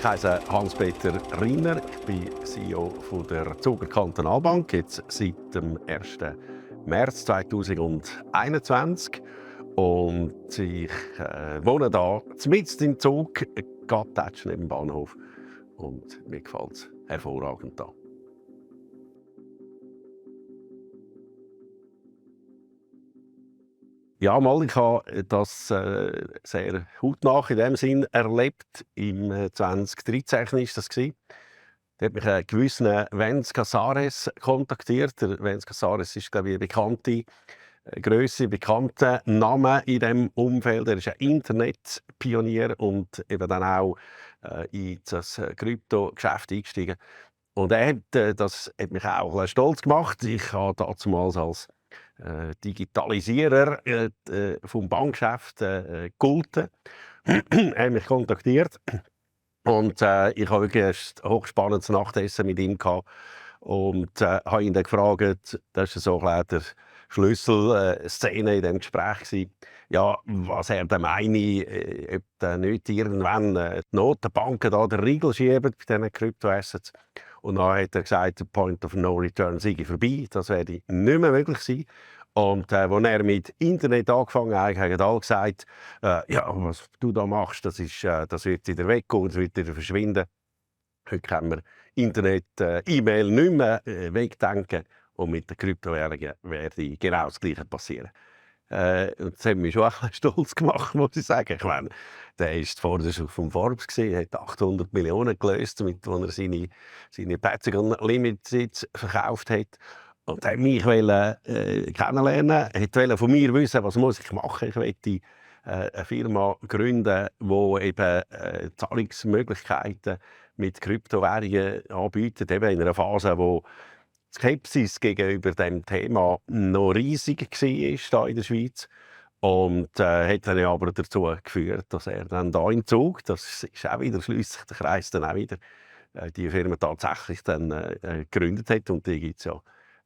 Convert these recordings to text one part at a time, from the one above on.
heiße Hans-Peter Riner, ich bin CEO von der Zuger Kantonalbank, jetzt seit dem 1. März 2021. Und ich wohne hier mitten im Zug, gerade neben dem Bahnhof. Und mir gefällt es hervorragend hier. Ja, mal, ich habe das sehr hautnah in dem Sinn erlebt. Im 2013 war das. Da hat mich ein gewisser Wenz Casares kontaktiert. Der Wenz Casares ist, glaube ich, eine bekannte Grösse, bekannter Name in diesem Umfeld. Er ist ein Internetpionier und eben dann auch in das Kryptogeschäft eingestiegen. Und das hat mich auch ein bisschen stolz gemacht. Ich habe damals als Digitalisierer vom Bankgeschäft gegolten. Er hat mich kontaktiert und ich habe wirklich ein hochspannendes Nachtessen mit ihm gehabt und habe ihn dann gefragt, das war so ein bisschen der Schlüsselszene in diesem Gespräch gewesen, ja, was er denn meine, ob dann nicht irgendwann die Notenbanken da den Riegel schieben bei diesen Kryptoassets. Und dann hat er gesagt, der Point of No Return sei vorbei, das werde nicht mehr möglich sein. Und als er mit Internet angefangen hat, haben alle gesagt, ja, was du da machst, das wird wieder weggehen, das wird wieder verschwinden. Heute können wir Internet, E-Mail nicht mehr wegdenken. Und mit den Kryptowährungen werde genau das Gleiche passieren. Und das hat mich schon ein bisschen stolz gemacht, muss ich sagen. Ich meine, der war vorderst vom Forbes, hat 800 Millionen gelöst, mit denen er seine Pentagon Limited verkauft hat. Und er wollte mich kennenlernen, wollte von mir wissen, was muss ich machen. Ich wollte eine Firma gründen, die eben Zahlungsmöglichkeiten mit Kryptowährungen anbietet, eben in einer Phase, wo die Skepsis gegenüber dem Thema noch riesig war hier in der Schweiz. Und hat dann aber dazu geführt, dass er dann hier im Zug, das ist auch wieder, schließt sich der Kreis dann auch wieder, die Firma tatsächlich dann gegründet hat. Und die gibt es ja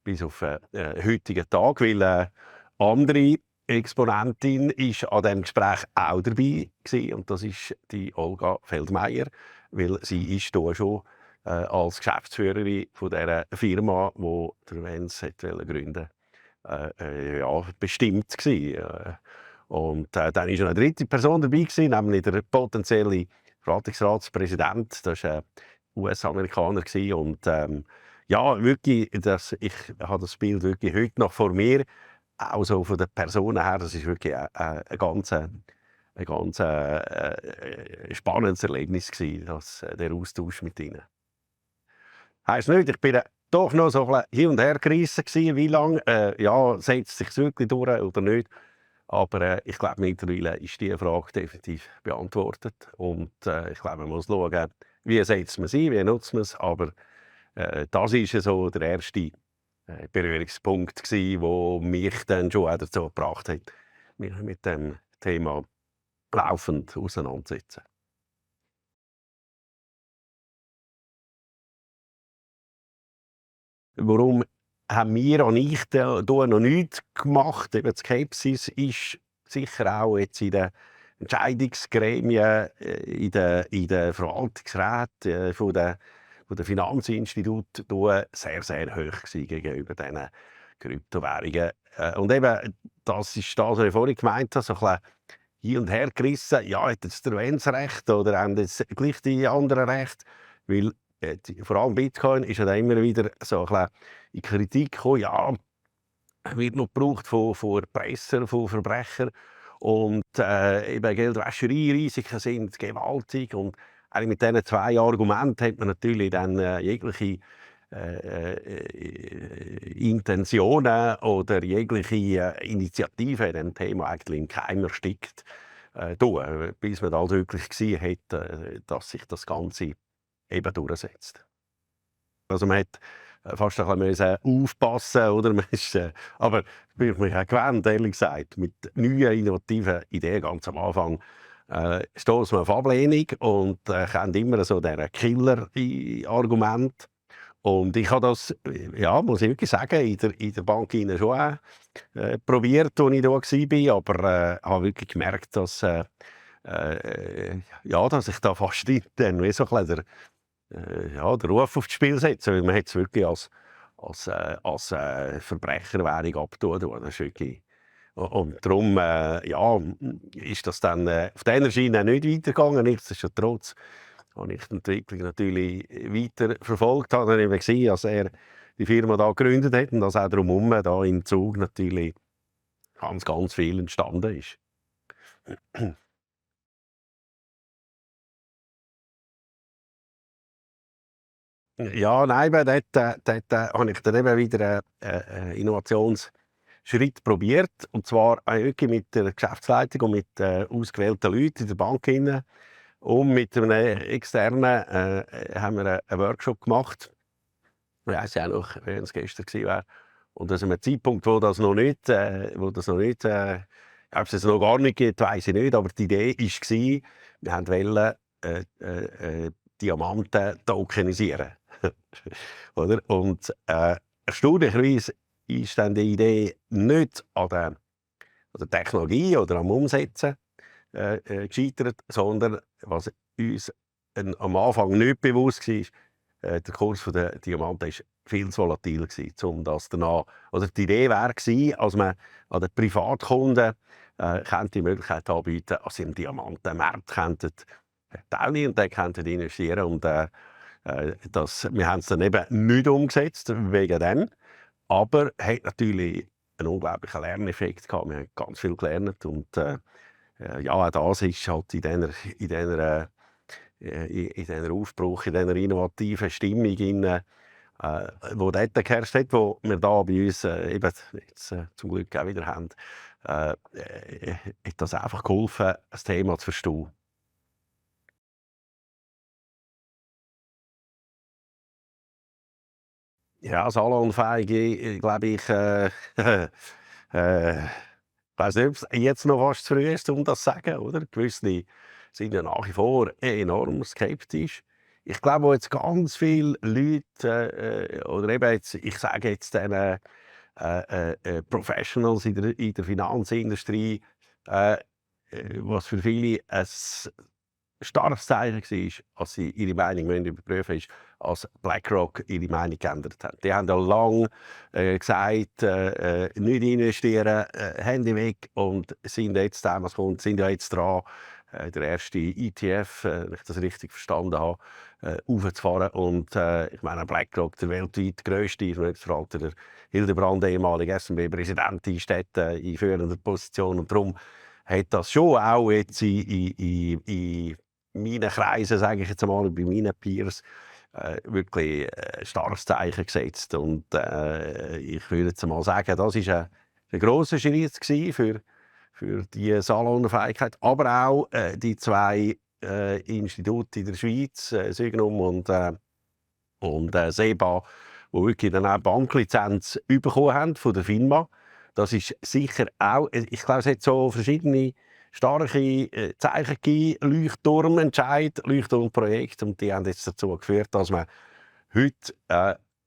bis auf den heutigen Tag, weil andere Exponentin ist an diesem Gespräch auch dabei gewesen, und das ist die Olga Feldmeier, weil sie ist hier schon als Geschäftsführerin von dieser Firma, die der Wenz gründen wollte, ja, bestimmt gewesen. Und dann war noch eine dritte Person dabei gewesen, nämlich der potenzielle Verwaltungsratspräsident. Das war ein US-Amerikaner und ja, wirklich, ich habe das Bild wirklich heute noch vor mir, auch so von den Personen her. Das ist wirklich ein ganz spannendes Erlebnis gewesen, der Austausch mit ihnen. Heisst nicht, ich bin doch noch so ein bisschen hin und her gerissen gewesen, wie lange, ja, setzt sich wirklich durch oder nicht. Aber ich glaube, mittlerweile ist diese Frage definitiv beantwortet. Und ich glaube, man muss schauen, wie setzt man sie, wie nutzt man es. Aber das war so der erste Berührungspunkt, der mich dann schon auch dazu gebracht hat, mich mit dem Thema laufend auseinanderzusetzen. Warum haben wir und ich da noch nichts gemacht? Eben die Skepsis ist sicher auch jetzt in den Entscheidungsgremien, in den Verwaltungsräten von den Finanzinstituten sehr, sehr hoch gewesen gegenüber diesen Kryptowährungen. Und eben, das ist das, was ich vorhin gemeint habe, so ein bisschen hin und her gerissen. Ja, hat jetzt der Wenz recht oder haben jetzt gleich die anderen recht? Weil vor allem Bitcoin ist ja dann immer wieder so ein bisschen in Kritik gekommen. Ja, wird noch gebraucht von Erpressern, von Verbrechern. Und eben Geldwäscherei-Risiken sind gewaltig. Und eigentlich mit diesen zwei Argumenten hat man natürlich dann jegliche Intentionen oder jegliche Initiativen in diesem Thema eigentlich im Keim erstickt, bis man dann wirklich gesehen hat, dass sich das Ganze eben durchsetzt. Also man hat fast ein bisschen aufpassen, oder? Man ist, aber ich bin mich auch gewöhnt, ehrlich gesagt, mit neuen, innovativen Ideen ganz am Anfang stoßen wir auf Ablehnung und haben immer so diesen Killer-Argument. Und ich habe das, ja, muss ich wirklich sagen, in der Bank schon auch probiert, als ich da war, aber habe wirklich gemerkt, dass ja, dass ich da fast dann wie so ein bisschen ja, den Ruf aufs Spiel setze, weil man hat es wirklich als Verbrecherwährung abtun. Das ist wirklich, und darum ja, ist das dann auf dieser Schiene nicht weitergegangen. Nichtsdestotrotz habe ich die Entwicklung natürlich weiter verfolgt. Habe dann eben gesehen, als er die Firma da gegründet hat und dass auch drumherum da im Zug natürlich ganz viel entstanden ist. Ja, nein, eben dort habe ich dann eben wieder einen Innovationsschritt probiert. Und zwar wirklich mit der Geschäftsleitung und mit ausgewählten Leuten in der Bank hinein. Und mit einem externen haben wir einen Workshop gemacht. Ich weiss ja auch noch, wenn es gestern gewesen wäre. Und das an einem Zeitpunkt, wo das noch nicht, ob es noch gar nicht gibt, weiss ich nicht. Aber die Idee war, wir wollten Diamanten tokenisieren. Oder? Und erstaunlicherweise ist dann die Idee nicht an der Technologie oder am Umsetzen gescheitert, sondern was uns am Anfang nicht bewusst war, der Kurs der Diamanten war viel zu volatil, um das danach, oder die Idee wäre, als man an den Privatkunden die Möglichkeit anbieten, dass sie im Diamantenmarkt teilnehmen und dann investieren. Und wir haben es dann eben nicht umgesetzt, wegen dem. Aber es hat natürlich einen unglaublichen Lerneffekt gehabt. Wir haben ganz viel gelernt. Und ja, auch das ist halt in dieser Aufbruch, in dieser innovativen Stimmung, wo dort geherrscht hat, wo wir da bei uns eben jetzt, zum Glück auch wieder haben, hat das einfach geholfen, das Thema zu verstehen. Ja, salonfähig, glaube ich, ich weiss nicht, ob es jetzt noch fast zu früh ist, um das zu sagen, oder? Gewisse sind ja nach wie vor enorm skeptisch. Ich glaube, wo jetzt ganz viele Leute, oder eben jetzt, ich sage jetzt den Professionals in der Finanzindustrie, äh, was für viele ein starkes Zeichen war, als sie ihre Meinung überprüfen müssen, ist, als BlackRock ihre Meinung geändert hat. Die haben ja lange gesagt, nicht investieren, Handy weg, und sind jetzt, was kommt, sind ja jetzt dran, der erste ETF, wenn ich das richtig verstanden habe, aufzufahren. Und ich meine, BlackRock, der weltweit grösste, jetzt fragt der Hildebrand, ehemalige SNB-Präsident, ist dort in führender Position. Und darum hat das schon auch jetzt in meinen Kreisen, sage ich jetzt einmal, bei meinen Peers, wirklich ein starkes Zeichen gesetzt. Und ich würde jetzt mal sagen, das war ein grosser Schritt für die Salonfähigkeit. Aber auch die zwei Institute in der Schweiz, Sygnum und SEBA, die wirklich dann auch Banklizenz bekommen haben von der FINMA. Das ist sicher auch, ich glaube, es hat so verschiedene starke Zeichen gegeben, Leuchtturmentscheid, Leuchtturmprojekt, und die haben jetzt dazu geführt, dass man heute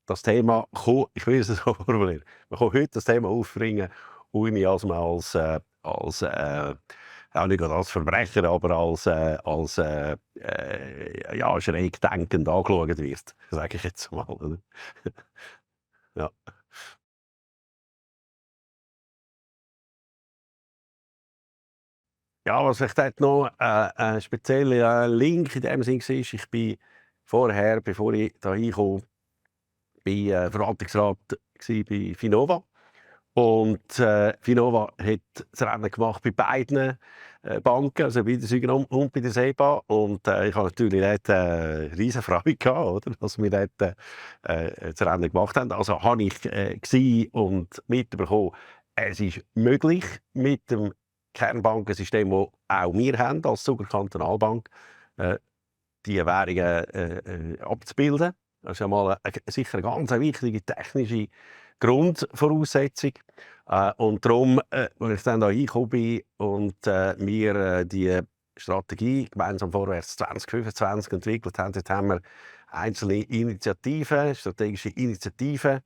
das Thema, ich will es so formulieren, man kann heute das Thema aufbringen, ohne dass man auch nicht als Verbrecher, aber als ja, schräg denkend angeschaut wird, sage ich jetzt mal. Oder? Ja. Ja, was vielleicht dort noch ein spezieller Link in dem Sinn war, ich bin vorher, bevor ich hier hinkomme, Verwaltungsrat bei Finova. Und Finova hat das Rennen gemacht bei beiden Banken, also bei der Sygnum und bei der SEBA. Und ich habe natürlich dort riesen Freude gehabt, oder, dass wir dort das Rennen gemacht haben. Also habe ich gesehen und mitbekommen, es ist möglich, mit dem Kernbankensystem, das auch wir haben als Zuger Kantonalbank, die Währungen abzubilden. Das ist ja mal sicher eine ganz wichtige technische Grundvoraussetzung. Und darum, als ich dann hier reingekommen bin und wir die Strategie gemeinsam vorwärts 2025 entwickelt haben, dort haben wir einzelne Initiativen, strategische Initiativen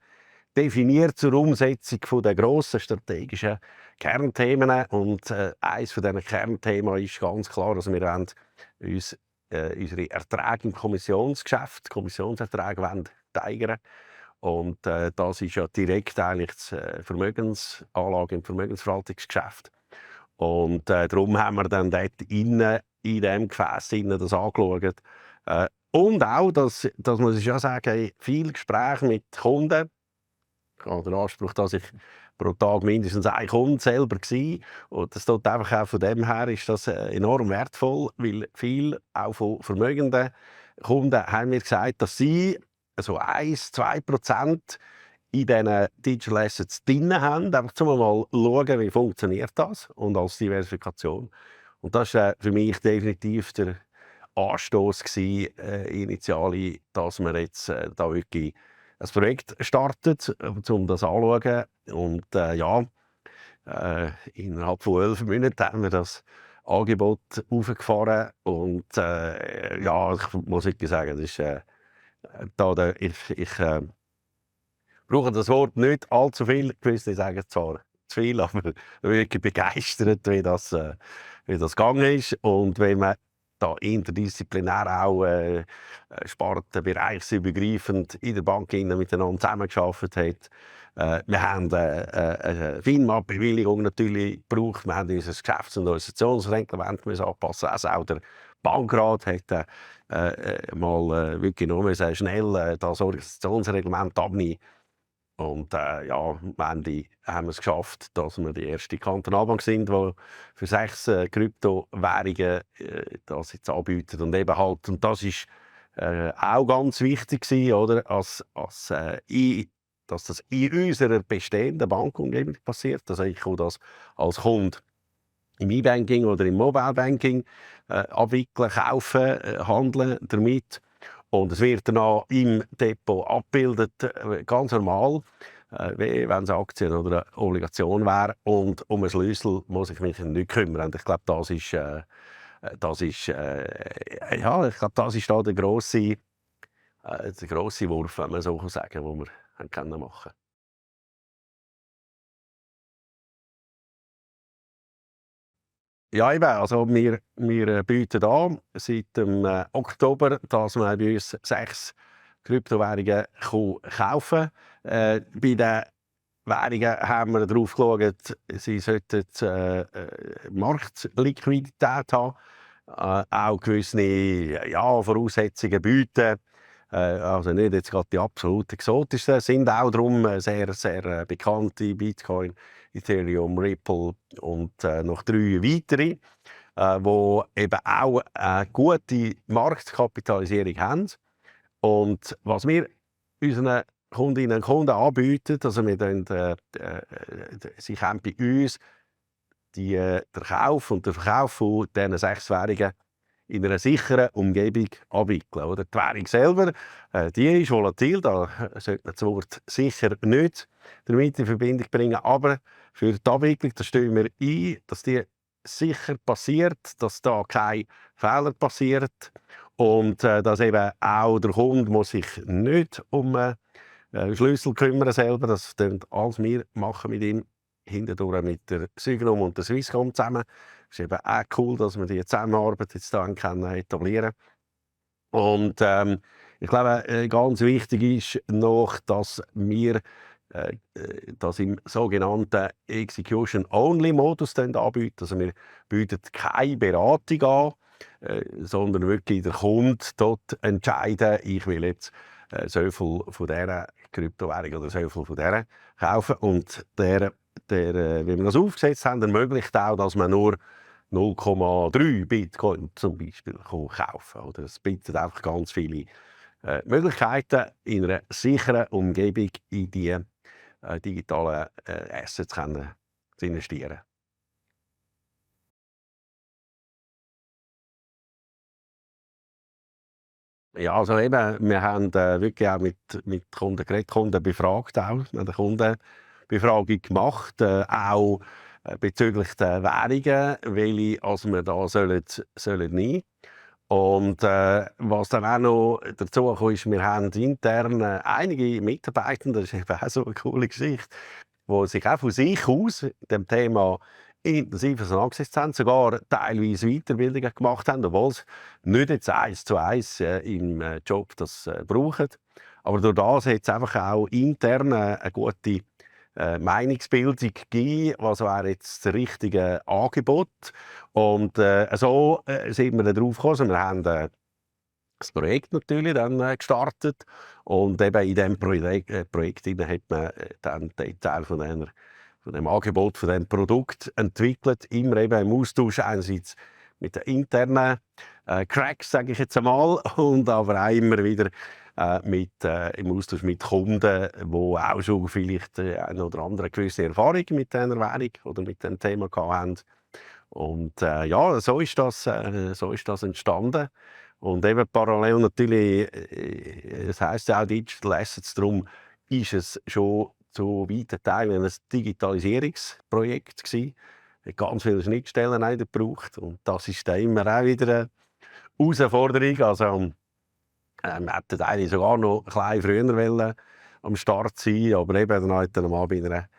definiert zur Umsetzung der grossen strategischen Kernthemen. Und eines von diesen Kernthemen ist ganz klar, dass wir uns unsere Erträge im Kommissionsgeschäft, Kommissionserträge steigern. Und das ist ja direkt eigentlich die Vermögensanlage im Vermögensverwaltungsgeschäft. Und darum haben wir dann dort innen, in diesem Gefäß das angeschaut. Und auch, das muss ich ja sagen, viele Gespräche mit Kunden. Ich habe den Anspruch, dass ich pro Tag mindestens einen Kunden selber war. Und das tut einfach auch von dem her ist das enorm wertvoll, weil viele, auch von vermögenden Kunden, haben mir gesagt, dass sie so 1-2% in diesen Digital Assets drin haben, einfach mal schauen, wie funktioniert das und als Diversifikation. Und das war für mich definitiv der Anstoß initiale, dass wir jetzt da wirklich ein Projekt startet, um das anzuschauen. Und innerhalb von 11 Monaten haben wir das Angebot aufgefahren. Und ich muss wirklich sagen, das ist, ich brauche das Wort nicht allzu viel. Gewisse sagen zwar zu viel, aber wirklich begeistert, wie das gegangen ist. Und wenn man da interdisziplinär auch spartenbereichsübergreifend in der Bank miteinander zusammengearbeitet hat. Wir haben eine FINMA-Bewilligung natürlich gebraucht. Wir haben unser Geschäfts- und Organisationsreglement anpassen. Also auch der Bankrat hat wirklich nur schnell das Organisationsreglement abnehmen. Und am Ende haben wir es geschafft, dass wir die erste Kantonalbank sind, die für 6 Kryptowährungen das jetzt anbietet. Und eben halt, und das ist auch ganz wichtig gewesen, oder? Dass das in unserer bestehenden Bankumgebung passiert. Also ich kann das als Kunde im E-Banking oder im Mobile Banking abwickeln, kaufen, handeln damit. Und es wird dann auch im Depot abgebildet, ganz normal, wie wenn es Aktien oder eine Obligation wäre. Und um einen Schlüssel muss ich mich nicht kümmern. Und ich glaube, das ist da der grosse Wurf, wenn man so sagen kann, den wir machen können. Ja, eben, also wir bieten an seit dem Oktober, dass man bei uns 6 Kryptowährungen kaufen kann. Bei den Währungen haben wir darauf geschaut, sie sollten Marktliquidität haben, auch gewisse Voraussetzungen bieten. Also nicht jetzt gerade die absolut exotischen, sind auch darum sehr, sehr bekannte Bitcoin, Ethereum, Ripple und noch 3 weitere, die eben auch eine gute Marktkapitalisierung haben. Und was wir unseren Kundinnen und Kunden anbieten, also sie können bei uns der Kauf und der Verkauf von diesen 6 Währungen in einer sicheren Umgebung abwickeln. Oder? Die Währung selber, die ist volatil, da sollte man das Wort sicher nicht damit in Verbindung bringen, aber für die Abwicklung da stehen wir ein, dass die sicher passiert, dass da kein Fehler passiert und dass eben auch der Kunde muss sich nicht um Schlüssel kümmern selber, das tun alles wir machen mit ihm, hindurch mit der Sygnum und der Swisscom zusammen. Es ist eben auch cool, dass wir die Zusammenarbeit jetzt dann etablieren können. Und ich glaube, ganz wichtig ist noch, dass wir das im sogenannten Execution-Only-Modus anbieten. Also wir bieten keine Beratung an, sondern wirklich der Kunde dort entscheiden, ich will jetzt so viel von dieser Kryptowährung oder so viel von dieser kaufen. Und wenn wir das aufgesetzt haben, ermöglicht auch, dass man nur 0,3 Bitcoin zum Beispiel kaufen kann. Oder es bietet einfach ganz viele Möglichkeiten, in einer sicheren Umgebung in die digitalen Assets zu investieren. Ja, also eben, wir haben wirklich auch mit Kunden geredet, Kunden befragt auch. Wir haben eine Kundenbefragung gemacht, auch bezüglich der Währungen, welche wir da sollen nehmen. Und was dann auch noch dazu kam, ist, wir haben intern einige Mitarbeitende, das ist eben auch so eine coole Geschichte, die sich auch von sich aus dem Thema intensiv auseinandergesetzt haben, sogar teilweise Weiterbildungen gemacht haben, obwohl sie nicht jetzt 1:1 im Job das brauchen. Aber durch das hat es einfach auch intern eine gute Meinungsbildung gegeben, was wäre jetzt das richtige Angebot. Und so sind wir dann drauf gekommen. Also wir haben das Projekt natürlich dann gestartet und eben in diesem Projekt hat man dann den Teil von dem Angebot, von dem Produkt entwickelt, immer eben im Austausch einerseits mit den internen Cracks, sage ich jetzt einmal, und aber auch immer wieder im Austausch mit Kunden, die auch schon vielleicht eine oder andere gewisse Erfahrung mit dieser Währung oder mit dem Thema hatten. Und ja, so ist das entstanden. Und eben parallel natürlich, es heisst ja auch Digital Assets, darum ist es schon zu weiten Teilen ein Digitalisierungsprojekt gewesen. Hat ganz viele Schnittstellen auch gebraucht. Und das ist dann immer auch wieder eine Herausforderung. Also, wir hätten eigentlich sogar noch ein bisschen früher wollen am Start sein, aber eben dann halt mal bei einer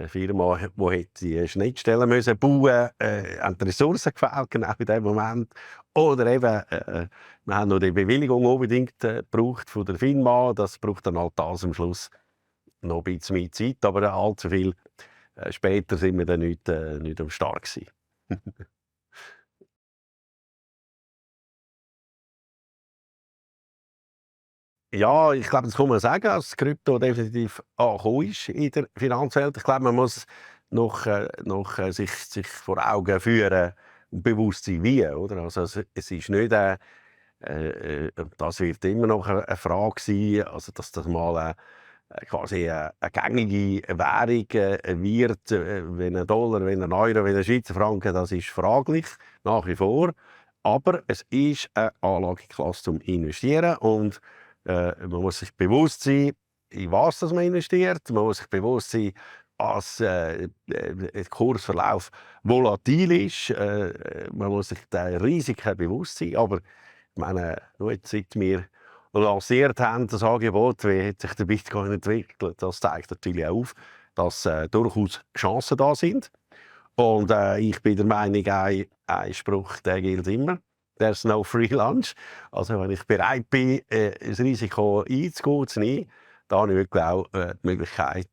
Firma, die die Schnittstellen müssen bauen musste, haben die Ressourcen gefehlt, genau in dem Moment. Oder eben, wir haben noch die Bewilligung unbedingt gebraucht von der FINMA. Das braucht dann halt das am Schluss noch ein bisschen mehr Zeit, aber allzu viel später sind wir dann nicht am Start gewesen. Ja, ich glaube, das kann man sagen, dass Krypto definitiv angekommen ist in der Finanzwelt. Ich glaube, man muss sich vor Augen führen und bewusst sein, wie. Oder? Also, es ist nicht, das wird immer noch eine Frage sein, also, dass das mal quasi eine gängige Währung wird, wenn ein Dollar, wenn ein Euro, wenn ein Schweizer Franken, das ist fraglich, nach wie vor. Aber es ist eine Anlageklasse zum Investieren und man muss sich bewusst sein, in was das man investiert. Man muss sich bewusst sein, dass der Kursverlauf volatil ist. Man muss sich den Risiken bewusst sein. Aber ich meine, nur jetzt, seit wir lanciert haben, das Angebot, wie hat sich der Bitcoin entwickelt, das zeigt natürlich auch auf, dass durchaus Chancen da sind. Und ich bin der Meinung, ein Spruch, der gilt immer. There's no free lunch. Also wenn ich bereit bin, das Risiko einzugehen, zu nehmen, dann habe ich wirklich auch die Möglichkeit,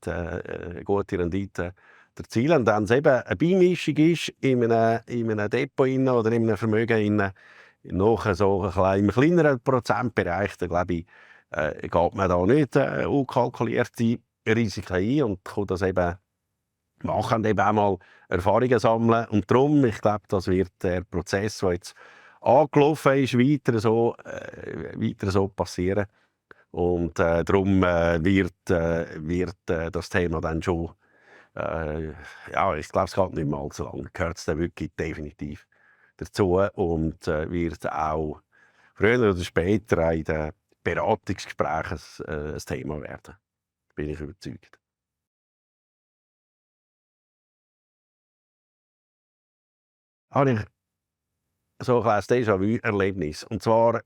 gute Rendite zu erzielen. Und wenn es eben eine Beimischung ist in einem Depot oder in einem Vermögen, noch so im kleineren Prozentbereich, dann glaube ich, geht man da nicht unkalkulierte Risiken ein und kann das eben machen, eben auch mal Erfahrungen sammeln. Und darum, ich glaube, das wird der Prozess, der jetzt angelaufen ist, weiter so passieren. Und darum wird das Thema dann schon, ja, ich glaube, es geht nicht mehr allzu lange, gehört es dann wirklich definitiv dazu und wird auch früher oder später in den Beratungsgesprächen ein Thema werden. Bin ich überzeugt. Habe ich so ein kleines Déjà-vu-Erlebnis. Und zwar, als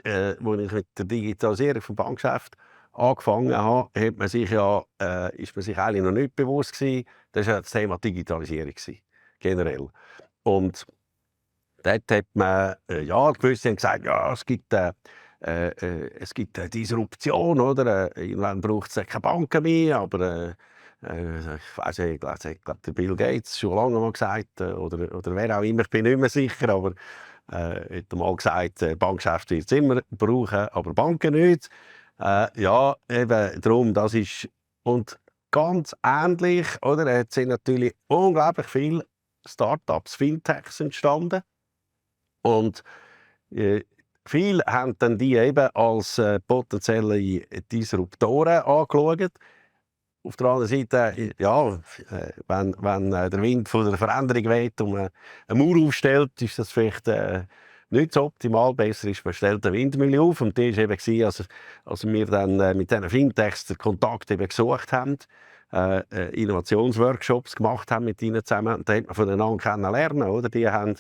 ich mit der Digitalisierung vom Bankgeschäft angefangen habe, ist man sich eigentlich noch nicht bewusst gewesen, das war ja das Thema Digitalisierung gewesen, generell. Und dort hat man, ja, gewisse haben gesagt, ja, es gibt eine Disruption, oder? Irgendwann braucht es keine Banken mehr, aber ich weiss nicht, ich glaube, der Bill Gates schon lange mal gesagt, oder wer auch immer, ich bin nicht mehr sicher, aber hat mal gesagt, Bankgeschäft wird es immer brauchen, aber Banken nicht. Ja, eben darum, das ist, und ganz ähnlich, oder? Es sind natürlich unglaublich viele Start-ups, Fintechs entstanden. Und äh, viele haben dann die eben als potenzielle Disruptoren angeschaut. Auf der anderen Seite, ja, wenn der Wind von der Veränderung weht und man eine Mauer aufstellt, ist das vielleicht nicht so optimal. Besser ist, man stellt eine Windmühle auf. Und die war eben, als wir dann mit diesen Fintechs den Kontakt eben gesucht haben, Innovationsworkshops gemacht haben mit ihnen zusammen. Und da hat man voneinander kennenlernen, oder? Die haben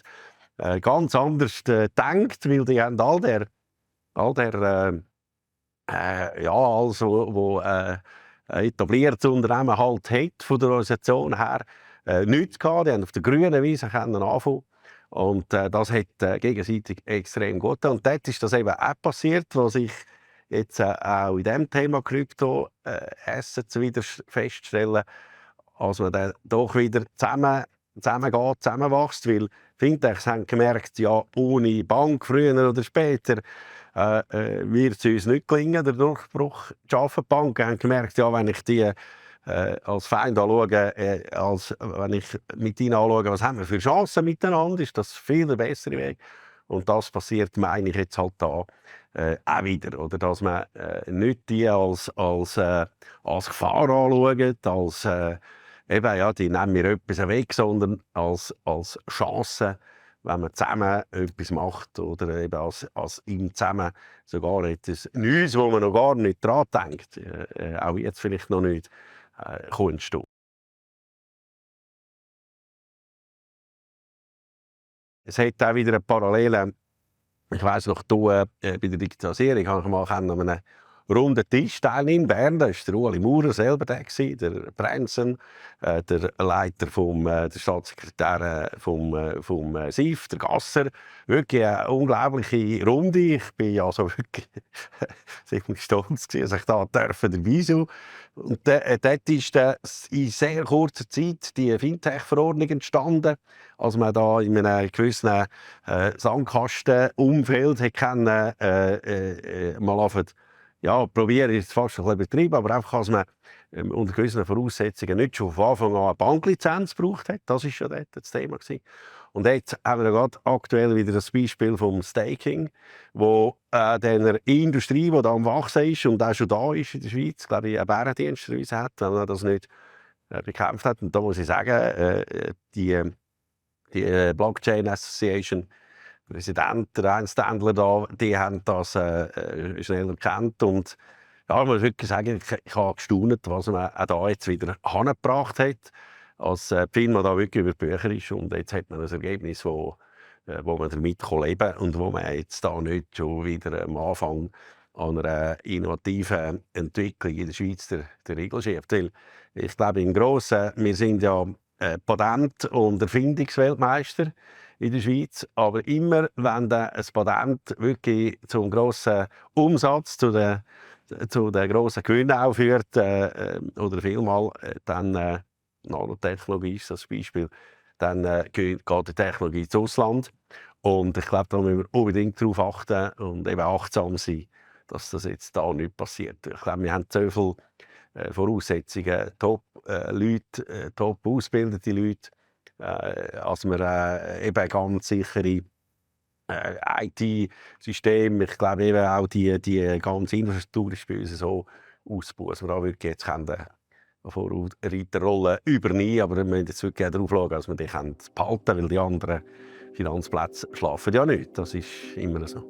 ganz anders denkt, weil die haben ja, also, wo etabliertes Unternehmen halt hat, von der Organisation her, nichts gehabt. Die haben auf der grünen Wiese anfangen. Und das hat gegenseitig extrem gut getan. Und dort ist das eben auch passiert, was ich jetzt auch in diesem Thema Krypto Assets wieder feststellen, als man dann doch wieder zusammengeht, zusammenwächst. Weil Fintechs haben gemerkt, ja, ohne Bank früher oder später wird es uns nicht gelingen, den Durchbruch zu schaffen. Die Banken haben gemerkt, ja, wenn ich die als Feind anschaue, wenn ich mit ihnen anschaue, was haben wir für Chancen miteinander, ist das viel der bessere Weg. Und das passiert, meine ich, jetzt halt da auch wieder. Oder? Dass man nicht die als Gefahr anschaut, als eben, ja, die nehmen mir etwas weg, sondern als Chance, wenn man zusammen etwas macht oder eben als ihm zusammen sogar etwas Neues, wo man noch gar nicht dran denkt, auch jetzt vielleicht noch nicht, entstehen. Es hat auch wieder eine Parallele. Ich weiss noch, bei der Digitalisierung habe ich mal an einem runden Tisch teilnehmen in Bern. Da war der Ueli Maurer selber der Brenzen, der Leiter der Staatssekretär vom SIF, der Gasser. Wirklich eine unglaubliche Runde. Ich bin also wirklich ziemlich stolz gewesen, dass ich da dabei sein durfte. Und dort ist in sehr kurzer Zeit die Fintech-Verordnung entstanden, als man da in einem gewissen Sandkastenumfeld mal ja, probieren ist fast ein bisschen übertrieben, aber einfach, als man unter gewissen Voraussetzungen nicht schon von Anfang an eine Banklizenz gebraucht hat. Das war ja dort das Thema gewesen. Und jetzt haben wir gerade aktuell wieder das Beispiel vom Staking, wo der Industrie, die da am Wachsen ist und auch schon da ist in der Schweiz, glaube ich, einen Bärendienst hat, wenn man das nicht bekämpft hat. Und da muss ich sagen, die Blockchain Association, Präsident, der Heinz Tändler da, die haben das schnell erkannt. Und ja, ich muss wirklich sagen, ich habe gestaunt, was man auch da jetzt wieder angebracht hat, als die Firma da wirklich über die Bücher ist. Und jetzt hat man ein Ergebnis, wo man damit leben kann und wo man jetzt da nicht schon wieder am Anfang an einer innovativen Entwicklung in der Schweiz der Riegel schiebt. Weil ich glaube, im Grossen, wir sind ja Patent- und Erfindungsweltmeister in der Schweiz, aber immer, wenn ein Patent wirklich zum grossen Umsatz, zu den grossen Gewinnen auch führt, oder vielmal, dann Nanotechnologie ist das Beispiel, dann geht die Technologie ins Ausland. Und ich glaube, da müssen wir unbedingt darauf achten und eben achtsam sein, dass das jetzt da nicht passiert. Ich glaube, wir haben so viele Voraussetzungen, Top-Leute, top ausgebildete Leute, als wir eben ganz sichere IT-Systeme, ich glaube eben auch die ganze Infrastruktur ist bei uns so ausgebaut, dass wir da wirklich jetzt eine Vorreiterrolle übernehmen, aber wir müssen jetzt wirklich darauf schauen, dass wir die behalten können, weil die anderen Finanzplätze schlafen ja nicht. Das ist immer so.